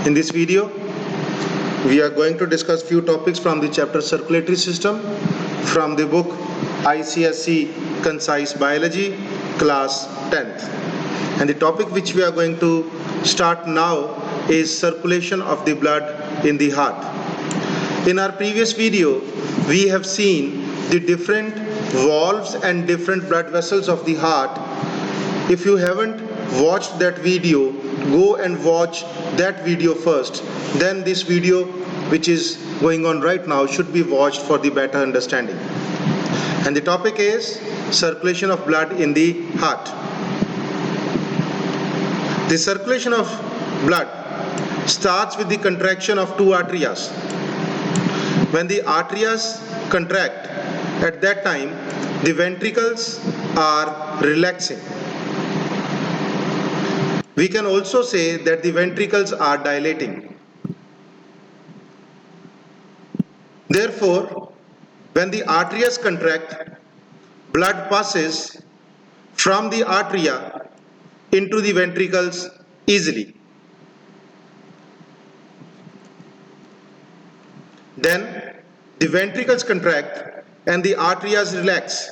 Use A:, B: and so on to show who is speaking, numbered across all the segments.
A: In this video, we are going to discuss few topics from the chapter Circulatory System from the book ICSE Concise Biology, class 10th. And the topic which we are going to start now is circulation of the blood in the heart. In our previous video, we have seen the different valves and different blood vessels of the heart. If you haven't watched that video, go and watch that video first. Then this video which is going on right now should be watched for the better understanding. And the topic is circulation of blood in the heart. The circulation of blood starts with the contraction of two arteries. When the arteries contract, at that time the ventricles are relaxing. We can also say that the ventricles are dilating. Therefore, when the arteries contract, blood passes from the arteria into the ventricles easily. Then the ventricles contract and the arteries relax.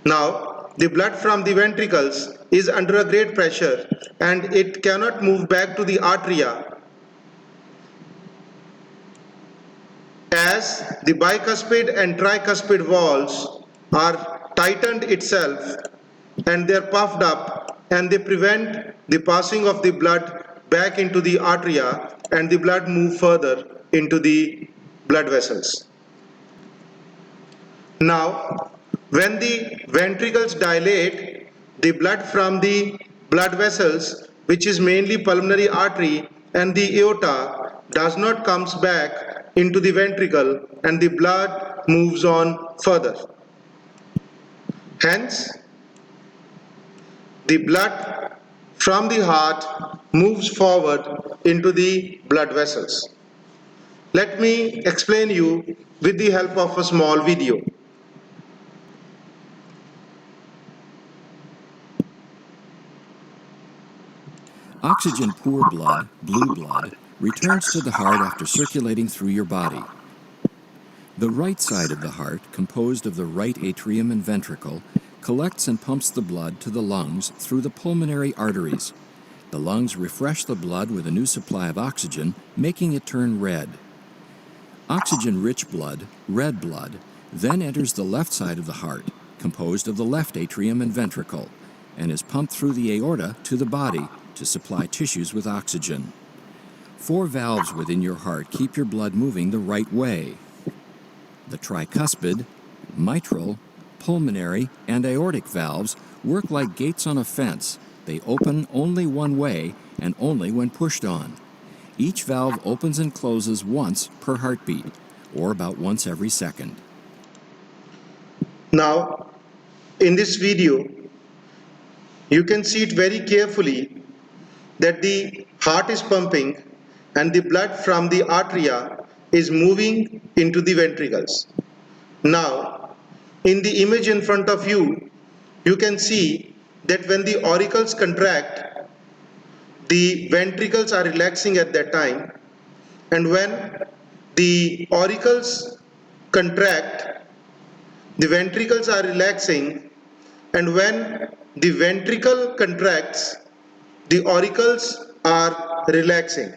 A: Now the blood from the ventricles is under a great pressure and it cannot move back to the arteria, as the bicuspid and tricuspid valves are tightened itself and they are puffed up and they prevent the passing of the blood back into the arteria and the blood move further into the blood vessels. Now, when the ventricles dilate, the blood from the blood vessels, which is mainly pulmonary artery and the aorta, does not comes back into the ventricle and the blood moves on further. Hence, the blood from the heart moves forward into the blood vessels. Let me explain you with the help of a small video.
B: Oxygen-poor blood, blue blood, returns to the heart after circulating through your body. The right side of the heart, composed of the right atrium and ventricle, collects and pumps the blood to the lungs through the pulmonary arteries. The lungs refresh the blood with a new supply of oxygen, making it turn red. Oxygen-rich blood, red blood, then enters the left side of the heart, composed of the left atrium and ventricle, and is pumped through the aorta to the body to supply tissues with oxygen. 4 valves within your heart keep your blood moving the right way. The tricuspid, mitral, pulmonary, and aortic valves work like gates on a fence. They open only one way and only when pushed on. Each valve opens and closes once per heartbeat, or about once every second.
A: Now, in this video, you can see it very carefully that the heart is pumping and the blood from the arteria is moving into the ventricles. Now, in the image in front of you, you can see that when the auricles contract, the ventricles are relaxing at that time, and when the auricles contract, the ventricles are relaxing, and when the ventricle contracts, the auricles are relaxing.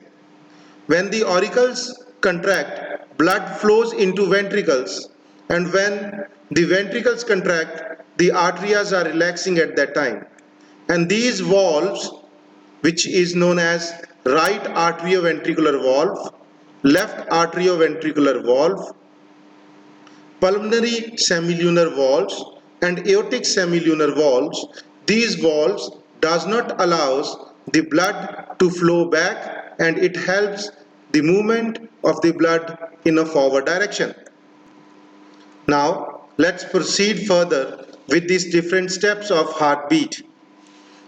A: When the auricles contract, blood flows into ventricles, and when the ventricles contract, the arteries are relaxing at that time. And these valves, which is known as right arterioventricular valve, left arterioventricular valve, pulmonary semilunar valves, and aortic semilunar valves, these valves does not allow the blood to flow back, and it helps the movement of the blood in a forward direction. Now let's proceed further with these different steps of heartbeat.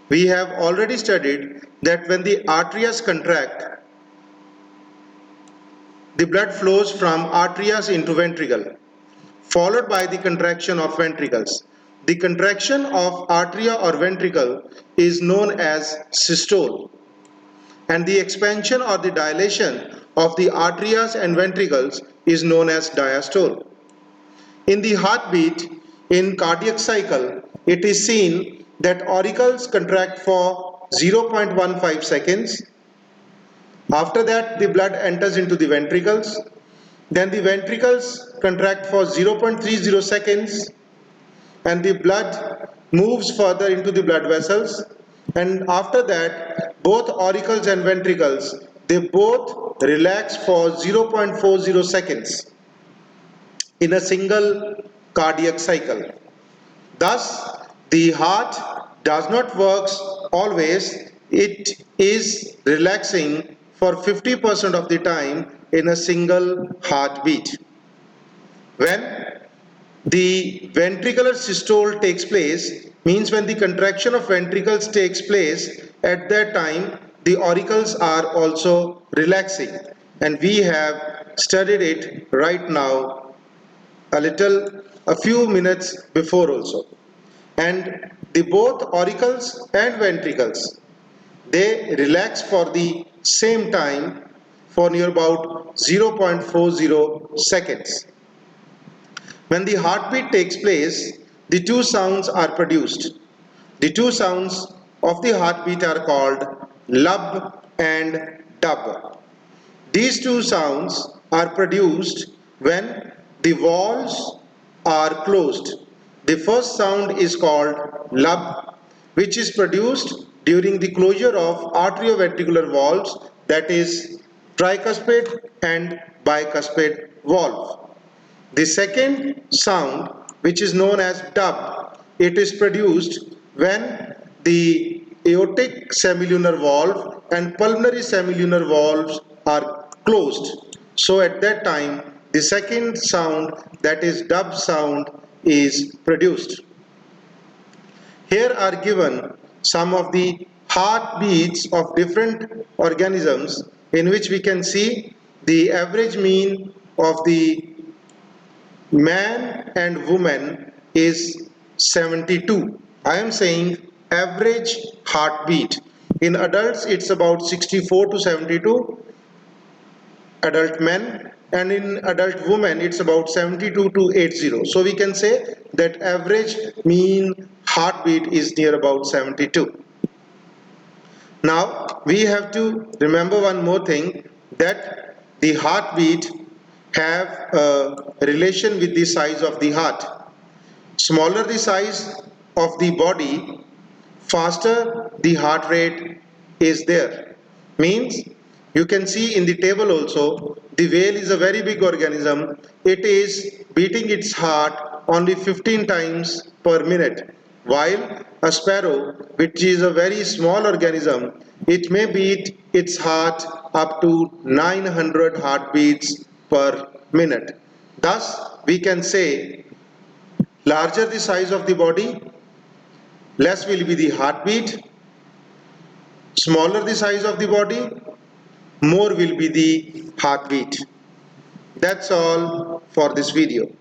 A: We have already studied that when the arteries contract, the blood flows from arteries into ventricle, followed by the contraction of ventricles. The contraction of arteria or ventricle is known as systole. and the expansion or the dilation of the arteries and ventricles is known as diastole. In the heartbeat, in cardiac cycle, it is seen that auricles contract for 0.15 seconds. After that, the blood enters into the ventricles. Then the ventricles contract for 0.30 seconds and the blood moves further into the blood vessels. And after that, both auricles and ventricles, they both relax for 0.40 seconds in a single cardiac cycle. Thus, the heart does not work always, it is relaxing for 50% of the time in a single heartbeat. When the ventricular systole takes place, means when the contraction of ventricles takes place, at that time the auricles are also relaxing, and we have studied it right now a few minutes before also. And the both auricles and ventricles, they relax for the same time for near about 0.40 seconds. When the heartbeat takes place, the two sounds are produced. The two sounds of the heartbeat are called lub and dub. These two sounds are produced when the valves are closed. The first sound is called lub, which is produced during the closure of arterioventricular valves, that is tricuspid and bicuspid valve. The second sound, which is known as dub, it is produced when the aortic semilunar valve and pulmonary semilunar valves are closed. So at that time, the second sound, that is dub sound, is produced. Here are given some of the heartbeats of different organisms, in which we can see the average mean of the man and woman is 72. I am saying average heartbeat. In adults, it's about 64 to 72 adult men, and in adult women, it's about 72 to 80. So we can say that average mean heartbeat is near about 72. Now, we have to remember one more thing, that the heartbeat have a relation with the size of the heart. Smaller the size of the body, faster the heart rate is there. Means you can see in the table also, the whale is a very big organism. It is beating its heart only 15 times per minute, while a sparrow, which is a very small organism, it may beat its heart up to 900 heartbeats per minute. Thus, we can say larger the size of the body, less will be the heartbeat. Smaller the size of the body, more will be the heartbeat. That's all for this video.